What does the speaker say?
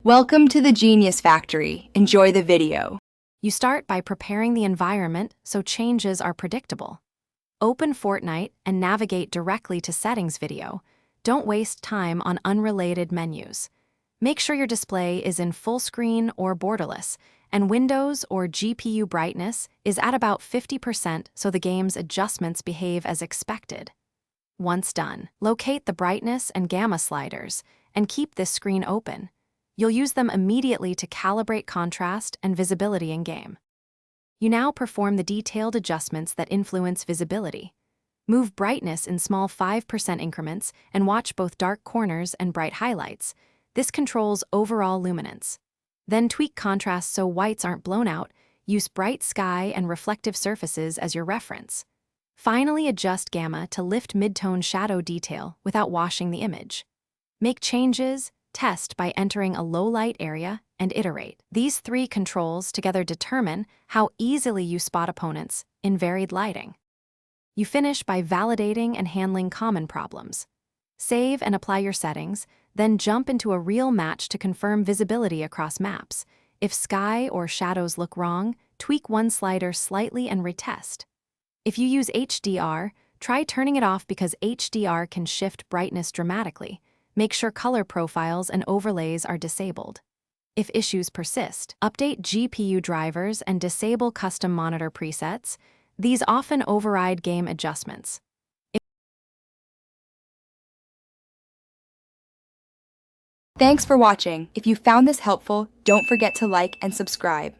Welcome to the Genius Factory. Enjoy the video. You start by preparing the environment so changes are predictable. Open Fortnite and navigate directly to Settings video. Don't waste time on unrelated menus. Make sure your display is in full screen or borderless, and Windows or GPU brightness is at about 50% so the game's adjustments behave as expected. Once done, locate the brightness and gamma sliders and keep this screen open. You'll use them immediately to calibrate contrast and visibility in-game. You now perform the detailed adjustments that influence visibility. Move brightness in small 5% increments and watch both dark corners and bright highlights. This controls overall luminance. Then tweak contrast so whites aren't blown out. Use bright sky and reflective surfaces as your reference. Finally, adjust gamma to lift mid-tone shadow detail without washing the image. Make changes, test by entering a low-light area, and iterate. These three controls together determine how easily you spot opponents in varied lighting. You finish by validating and handling common problems. Save and apply your settings, then jump into a real match to confirm visibility across maps. If sky or shadows look wrong, tweak one slider slightly and retest. If you use HDR, try turning it off because HDR can shift brightness dramatically. Make sure color profiles and overlays are disabled. If issues persist, update GPU drivers and disable custom monitor presets. These often override game adjustments. Thanks for watching. If you found this helpful, don't forget to like and subscribe.